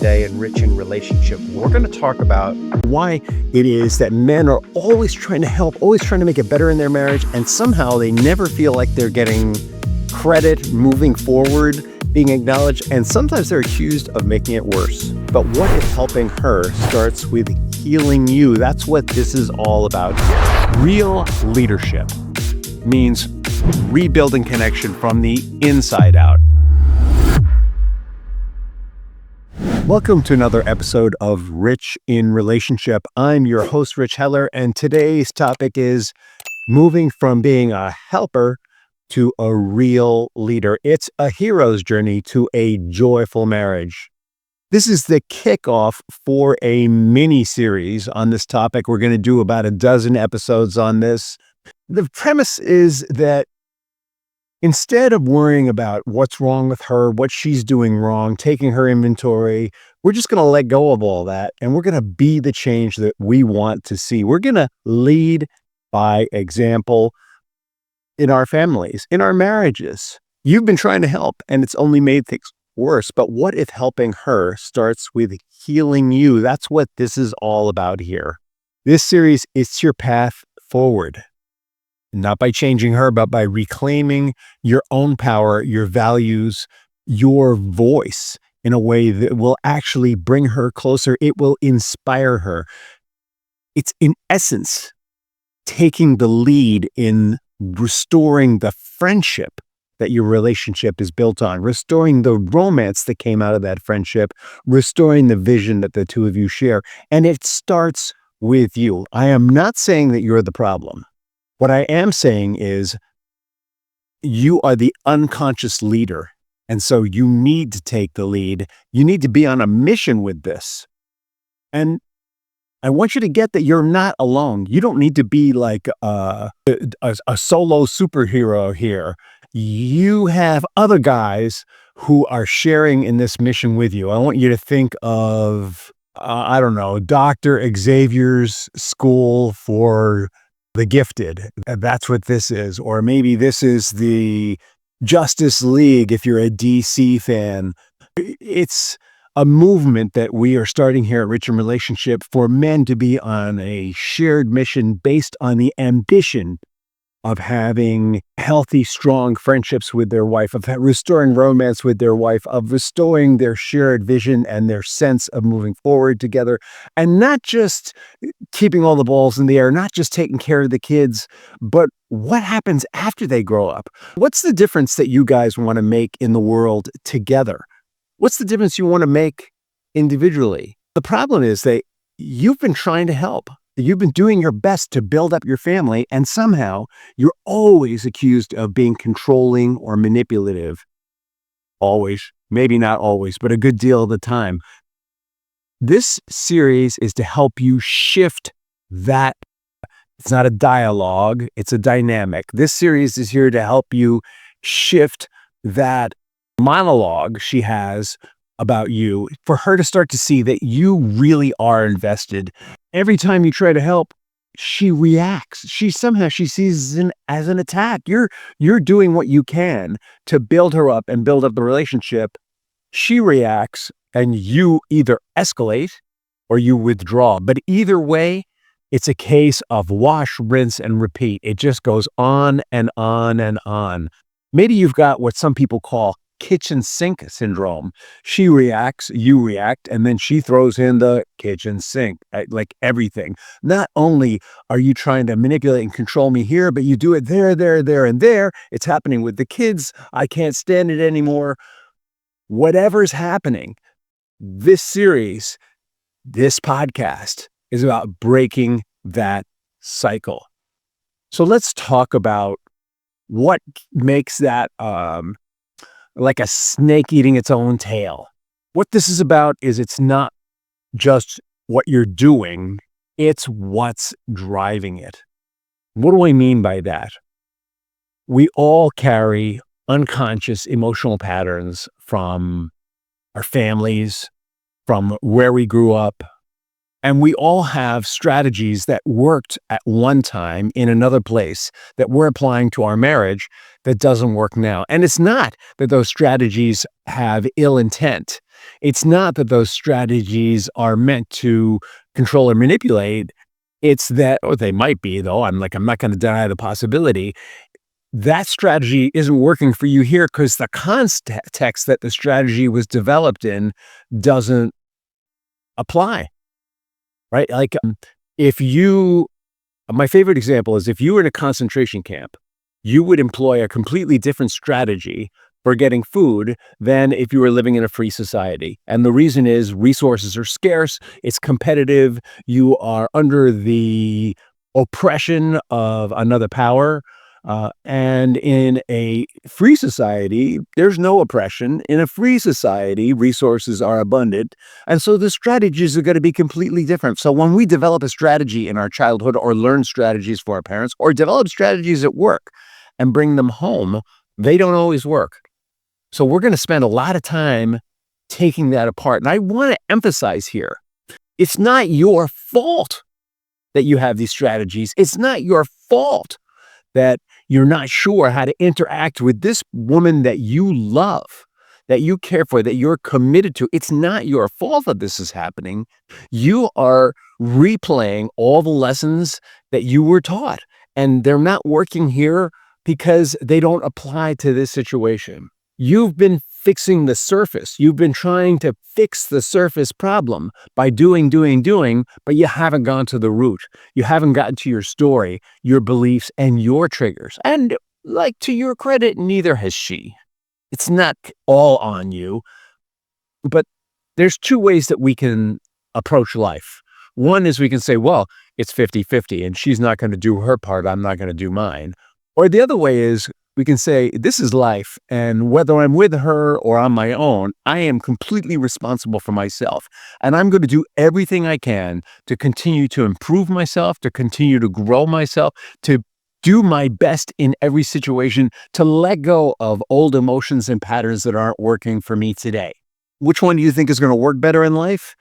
today in Rich in Relationship. We're going to talk about why it is that men are always trying to help, always trying to make it better in their marriage, and somehow they never feel like they're getting credit, moving forward, being acknowledged, and sometimes they're accused of making it worse. But what if helping her starts with healing you? That's what this is all about. Real leadership means rebuilding connection from the inside out. Welcome to another episode of Rich in Relationship. I'm your host, Rich Heller, and today's topic is moving from being a helper to a real leader. It's a hero's journey to a joyful marriage. This is the kickoff for a mini-series on this topic. We're going to do about a dozen episodes on this. The premise is that instead of worrying about what's wrong with her, what she's doing wrong, taking her inventory, we're just going to let go of all that, and we're going to be the change that we want to see. We're going to lead by example in our families, in our marriages. You've been trying to help, and it's only made things worse. But what if helping her starts with healing you? That's what this is all about here. This series is your path forward. Not by changing her, but by reclaiming your own power, your values, your voice in a way that will actually bring her closer. It will inspire her. It's in essence taking the lead in restoring the friendship that your relationship is built on, restoring the romance that came out of that friendship, restoring the vision that the two of you share. And it starts with you. I am not saying that you're the problem. What I am saying is you are the unconscious leader, and so you need to take the lead. You need to be on a mission with this. And I want you to get that you're not alone. You don't need to be like a solo superhero here. You have other guys who are sharing in this mission with you. I want you to think of, Dr. Xavier's School for the Gifted. That's what this is. Or maybe this is the Justice League if you're a DC fan. It's a movement that we are starting here at Rich in Relationship for men to be on a shared mission based on the ambition of having healthy, strong friendships with their wife, of restoring romance with their wife, of restoring their shared vision and their sense of moving forward together, and not just keeping all the balls in the air, not just taking care of the kids, but what happens after they grow up? What's the difference that you guys want to make in the world together? What's the difference you want to make individually? The problem is that you've been trying to help. You've been doing your best to build up your family, and somehow you're always accused of being controlling or manipulative. Always, maybe not always, but a good deal of the time. This series is to help you shift that. It's not a dialogue, it's a dynamic. This series is here to help you shift that monologue she has about you, for her to start to see that you really are invested. Every time you try to help, she reacts. She sees it as an attack. You're doing what you can to build her up and build up the relationship. She reacts, and you either escalate or you withdraw. But either way, it's a case of wash, rinse, and repeat. It just goes on and on and on. Maybe you've got what some people call kitchen sink syndrome. She reacts, you react, and then she throws in the kitchen sink, like everything. Not only are you trying to manipulate and control me here, but you do it there, and there. It's happening with the kids. I can't stand it anymore. Whatever's happening, this series, this podcast is about breaking that cycle. So let's talk about what makes that like a snake eating its own tail. What this is about is it's not just what you're doing, it's what's driving it. What do I mean by that? We all carry unconscious emotional patterns from our families, from where we grew up, And we all have strategies that worked at one time in another place that we're applying to our marriage that doesn't work now. And it's not that those strategies have ill intent. It's not that those strategies are meant to control or manipulate. It's that, or they might be, though. I'm not going to deny the possibility. That strategy isn't working for you here because the context that the strategy was developed in doesn't apply. Right? If you, my favorite example is if you were in a concentration camp, you would employ a completely different strategy for getting food than if you were living in a free society. And the reason is resources are scarce, it's competitive, you are under the oppression of another power. And in a free society, there's no oppression. In a free society, resources are abundant. And so the strategies are going to be completely different. So when we develop a strategy in our childhood or learn strategies for our parents or develop strategies at work and bring them home, they don't always work. So we're going to spend a lot of time taking that apart. And I want to emphasize here, it's not your fault that you have these strategies. It's not your fault that you're not sure how to interact with this woman that you love, that you care for, that you're committed to. It's not your fault that this is happening. You are replaying all the lessons that you were taught, and they're not working here because they don't apply to this situation. You've been fixing the surface. You've been trying to fix the surface problem by doing, but you haven't gone to the root. You haven't gotten to your story, your beliefs, and your triggers. And to your credit, neither has she. It's not all on you, but there's two ways that we can approach life. One is we can say, well, it's 50-50 and she's not going to do her part. I'm not going to do mine. Or the other way is we can say, this is life, and whether I'm with her or on my own, I am completely responsible for myself. And I'm going to do everything I can to continue to improve myself, to continue to grow myself, to do my best in every situation, to let go of old emotions and patterns that aren't working for me today. Which one do you think is going to work better in life?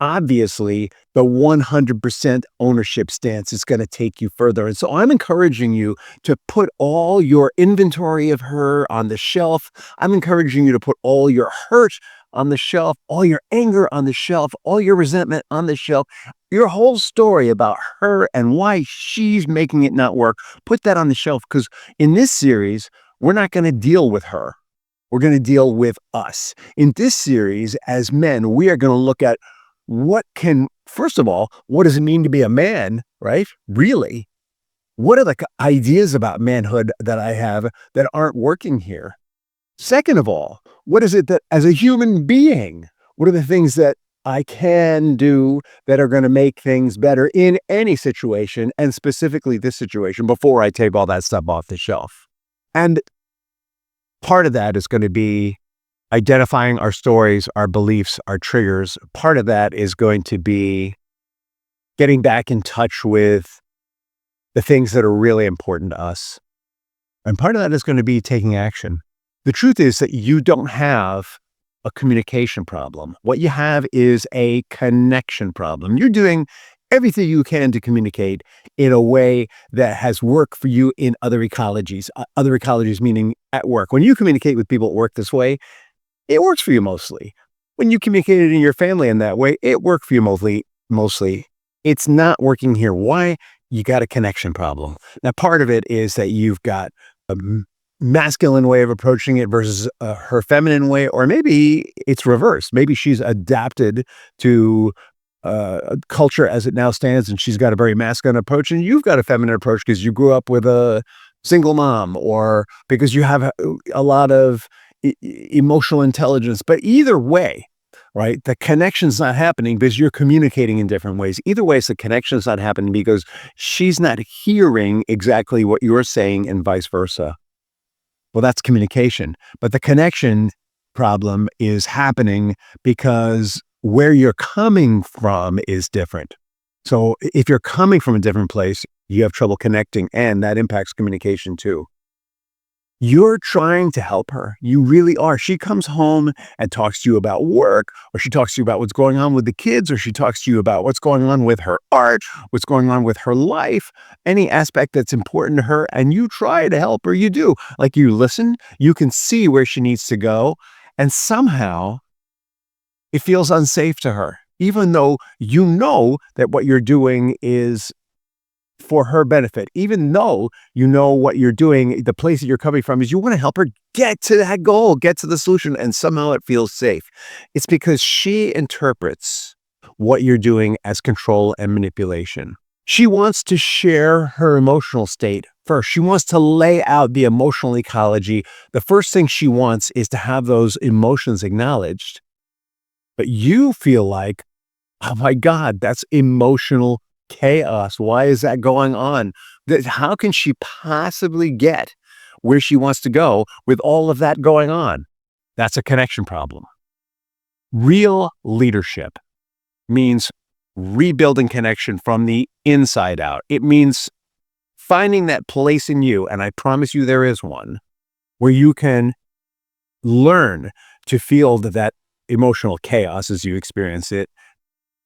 Obviously, the 100% ownership stance is going to take you further. And so I'm encouraging you to put all your inventory of her on the shelf. I'm encouraging you to put all your hurt on the shelf, all your anger on the shelf, all your resentment on the shelf, your whole story about her and why she's making it not work. Put that on the shelf, because in this series, we're not going to deal with her. We're going to deal with us. In this series, as men, we are going to look at first of all, what does it mean to be a man, right? Really? What are the ideas about manhood that I have that aren't working here? Second of all, what is it that as a human being, what are the things that I can do that are going to make things better in any situation, and specifically this situation, before I take all that stuff off the shelf? And part of that is going to be identifying our stories, our beliefs, our triggers. Part of that is going to be getting back in touch with the things that are really important to us. And part of that is going to be taking action. The truth is that you don't have a communication problem. What you have is a connection problem. You're doing everything you can to communicate in a way that has worked for you in other ecologies. Other ecologies meaning at work. When you communicate with people at work this way, it works for you mostly. When you communicate it in your family in that way, it worked for you mostly. It's not working here. Why? You got a connection problem. Now, part of it is that you've got a masculine way of approaching it versus her feminine way, or maybe it's reversed. Maybe she's adapted to culture as it now stands, and she's got a very masculine approach, and you've got a feminine approach because you grew up with a single mom, or because you have a lot of emotional intelligence. But either way, right, the connection's not happening because you're communicating in different ways. Either way, the connection's not happening because she's not hearing exactly what you're saying and vice versa. Well, that's communication. But the connection problem is happening because where you're coming from is different. So if you're coming from a different place, you have trouble connecting, and that impacts communication too. You're trying to help her. You really are. She comes home and talks to you about work, or she talks to you about what's going on with the kids, or she talks to you about what's going on with her art, what's going on with her life, any aspect that's important to her. And you try to help her. You do. Like you listen, you can see where she needs to go. And somehow it feels unsafe to her, even though you know that what you're doing is for her benefit, even though you know what you're doing, the place that you're coming from is you want to help her get to that goal, get to the solution, and somehow it feels safe. It's because she interprets what you're doing as control and manipulation. She wants to share her emotional state first. She wants to lay out the emotional ecology. The first thing she wants is to have those emotions acknowledged. But you feel like, oh my God, that's emotional chaos. Why is that going on? How can she possibly get where she wants to go with all of that going on? That's a connection problem. Real leadership means rebuilding connection from the inside out. It means finding that place in you, and I promise you there is one, where you can learn to feel that emotional chaos as you experience it,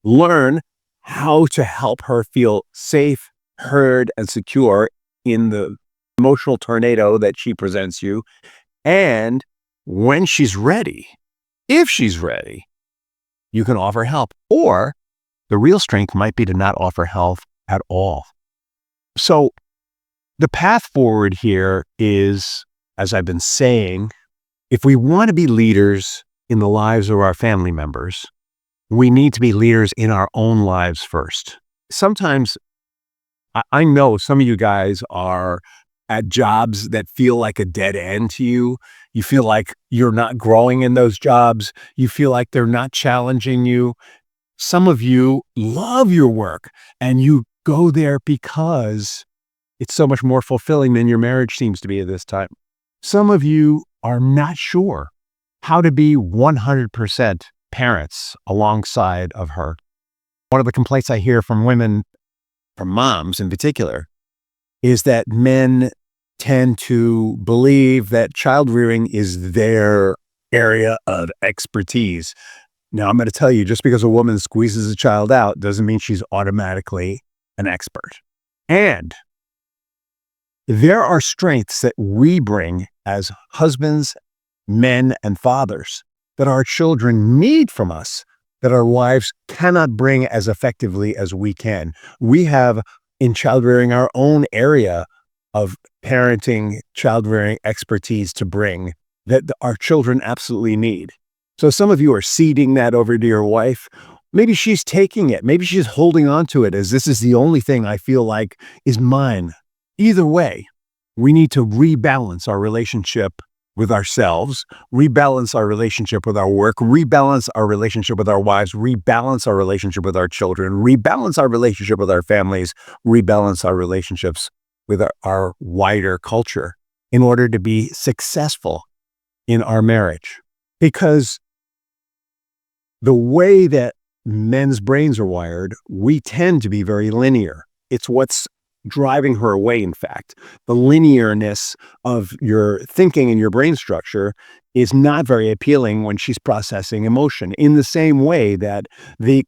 learn how to help her feel safe, heard, and secure in the emotional tornado that she presents you. And when she's ready, if she's ready, you can offer help. Or the real strength might be to not offer help at all. So the path forward here is, as I've been saying, if we want to be leaders in the lives of our family members, we need to be leaders in our own lives first. Sometimes I know some of you guys are at jobs that feel like a dead end to you. You feel like you're not growing in those jobs. You feel like they're not challenging you. Some of you love your work and you go there because it's so much more fulfilling than your marriage seems to be at this time. Some of you are not sure how to be 100% parents alongside of her. One of the complaints I hear from women, from moms in particular, is that men tend to believe that child rearing is their area of expertise. Now, I'm going to tell you, just because a woman squeezes a child out doesn't mean she's automatically an expert. And there are strengths that we bring as husbands, men, and fathers that our children need from us that our wives cannot bring as effectively as we can. We have in child rearing our own area of parenting, child rearing expertise to bring that our children absolutely need. So some of you are ceding that over to your wife. Maybe she's taking it. Maybe she's holding on to it as this is the only thing I feel like is mine. Either way, we need to rebalance our relationship with ourselves, rebalance our relationship with our work, rebalance our relationship with our wives, rebalance our relationship with our children, rebalance our relationship with our families, rebalance our relationships with our wider culture in order to be successful in our marriage. Because the way that men's brains are wired, we tend to be very linear. It's what's driving her away, in fact. The linearness of your thinking and your brain structure is not very appealing when she's processing emotion, in the same way that the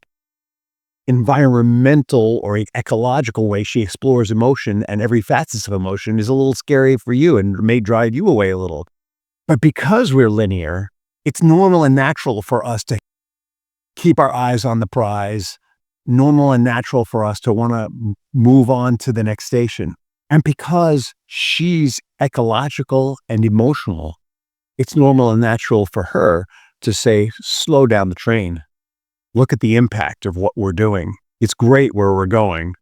environmental or ecological way she explores emotion and every facet of emotion is a little scary for you and may drive you away a little. But because we're linear, it's normal and natural for us to keep our eyes on the prize, normal and natural for us to want to move on to the next station. And because she's ecological and emotional, it's normal and natural for her to say, slow down the train. Look at the impact of what we're doing. It's great where we're going.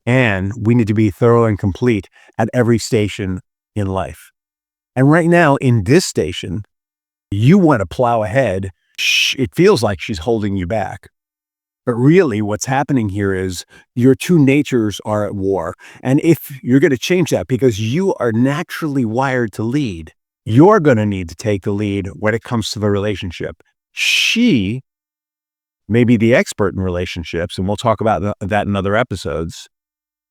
And we need to be thorough and complete at every station in life. And right now in this station, you want to plow ahead. It feels like she's holding you back. But really what's happening here is your two natures are at war. And if you're going to change that because you are naturally wired to lead, you're going to need to take the lead when it comes to the relationship. She may be the expert in relationships, and we'll talk about that in other episodes.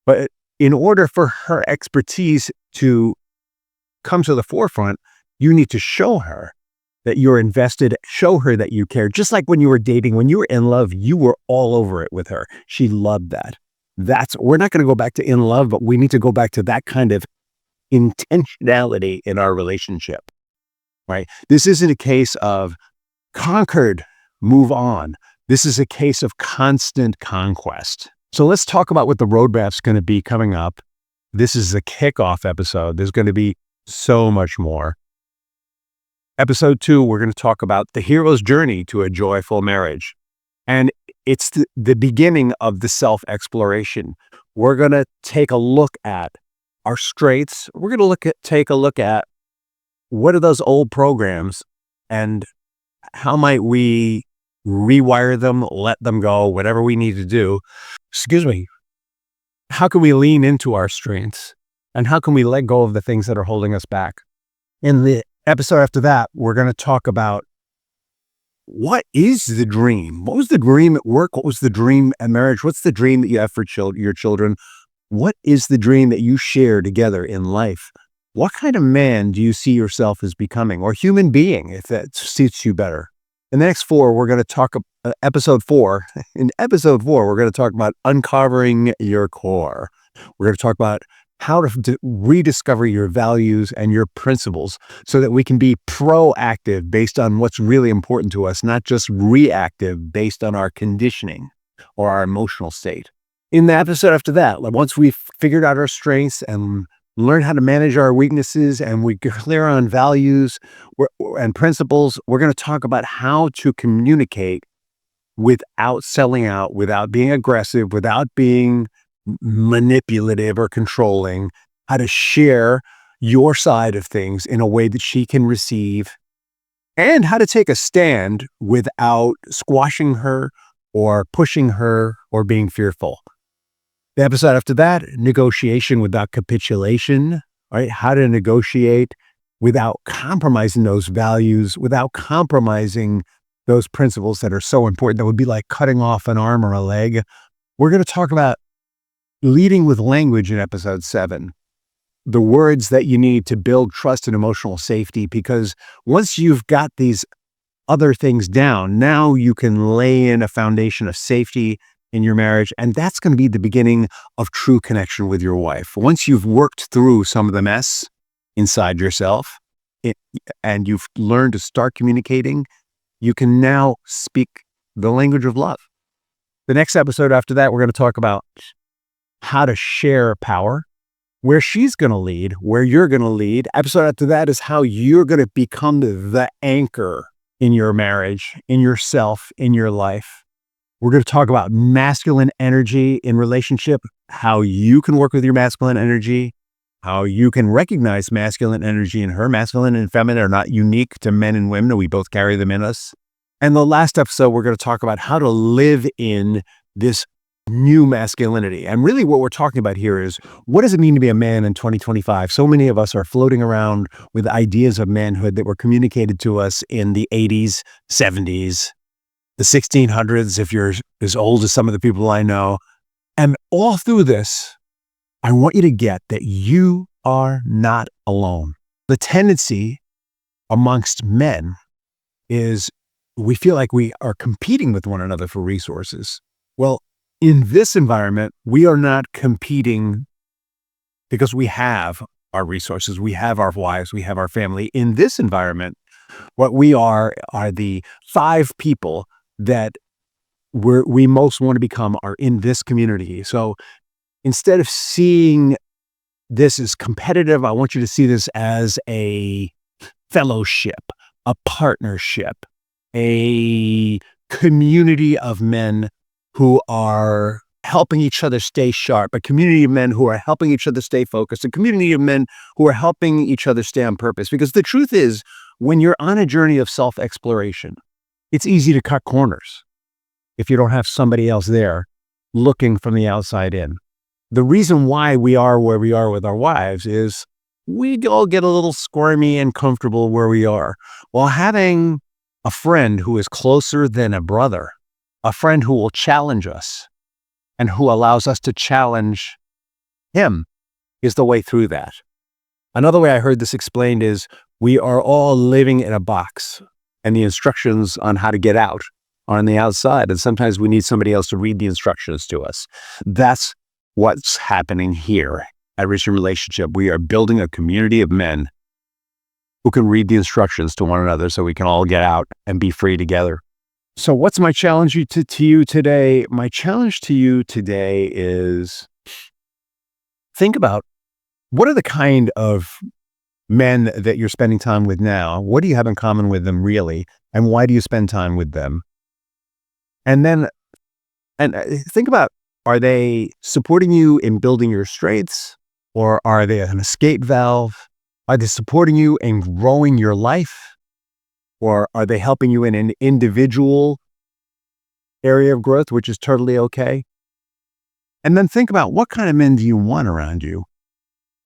But in order for her expertise to comes to the forefront, you need to show her that you're invested, show her that you care. Just like when you were dating, when you were in love, you were all over it with her. She loved that. We're not going to go back to in love, but we need to go back to that kind of intentionality in our relationship, right? This isn't a case of conquered, move on. This is a case of constant conquest. So let's talk about what the roadmap's going to be coming up. This is the kickoff episode. There's going to be so much more. Episode 2, we're going to talk about the hero's journey to a joyful marriage. And it's the beginning of the self-exploration. We're going to take a look at our strengths. We're going to take a look at what are those old programs and how might we rewire them, let them go, whatever we need to do. How can we lean into our strengths and how can we let go of the things that are holding us back? In the episode after that, we're going to talk about what is the dream? What was the dream at work? What was the dream at marriage? What's the dream that you have for your children? What is the dream that you share together in life? What kind of man do you see yourself as becoming, or human being, if that suits you better? In the next 4, we're going to talk episode 4. In episode 4, we're going to talk about uncovering your core. We're going to talk about how to rediscover your values and your principles so that we can be proactive based on what's really important to us, not just reactive based on our conditioning or our emotional state. In the episode after that, once we've figured out our strengths and learn how to manage our weaknesses and we're clear on values and principles, we're going to talk about how to communicate without selling out, without being aggressive, without being manipulative or controlling, how to share your side of things in a way that she can receive, and how to take a stand without squashing her or pushing her or being fearful. The episode after that, negotiation without capitulation, right? How to negotiate without compromising those values, without compromising those principles that are so important. That would be like cutting off an arm or a leg. We're going to talk about leading with language in episode 7, the words that you need to build trust and emotional safety, because once you've got these other things down, now you can lay in a foundation of safety in your marriage. And that's going to be the beginning of true connection with your wife. Once you've worked through some of the mess inside yourself and you've learned to start communicating, you can now speak the language of love. The next episode after that, we're going to talk about how to share power, where she's going to lead, where you're going to lead. Episode after that is how you're going to become the anchor in your marriage, in yourself, in your life. We're going to talk about masculine energy in relationship, how you can work with your masculine energy, how you can recognize masculine energy in her. Masculine and feminine are not unique to men and women. We both carry them in us. And the last episode, we're going to talk about how to live in this new masculinity. And really what we're talking about here is, what does it mean to be a man in 2025? So many of us are floating around with ideas of manhood that were communicated to us in the 80s, 70s, the 1600s, if you're as old as some of the people I know. And all through this, I want you to get that you are not alone. The tendency amongst men is we feel like we are competing with one another for resources. Well, in this environment, we are not competing because we have our resources, we have our wives, we have our family. In this environment, what we are the 5 people that we most want to become are in this community. So instead of seeing this as competitive, I want you to see this as a fellowship, a partnership, a community of men who are helping each other stay sharp, a community of men who are helping each other stay focused, a community of men who are helping each other stay on purpose. Because the truth is, when you're on a journey of self-exploration, it's easy to cut corners if you don't have somebody else there looking from the outside in. The reason why we are where we are with our wives is we all get a little squirmy and comfortable where we are. While having a friend who is closer than a brother, a friend who will challenge us and who allows us to challenge him, is the way through that. Another way I heard this explained is we are all living in a box, and the instructions on how to get out are on the outside. And sometimes we need somebody else to read the instructions to us. That's what's happening here at Rich in Relationship. We are building a community of men who can read the instructions to one another so we can all get out and be free together. So what's my challenge to you today? My challenge to you today is think about what are the kind of men that you're spending time with now? What do you have in common with them really? And why do you spend time with them? And then think about, are they supporting you in building your strengths, or are they an escape valve? Are they supporting you in growing your life, or are they helping you in an individual area of growth, which is totally okay? And then think about, what kind of men do you want around you?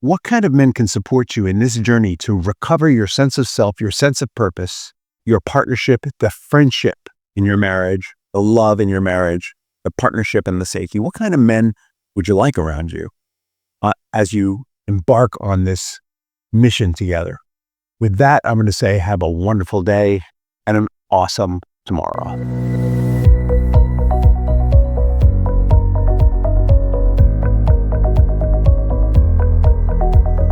What kind of men can support you in this journey to recover your sense of self, your sense of purpose, your partnership, the friendship in your marriage, the love in your marriage, the partnership and the safety? What kind of men would you like around you as you embark on this mission together? With that, I'm going to say have a wonderful day and an awesome tomorrow.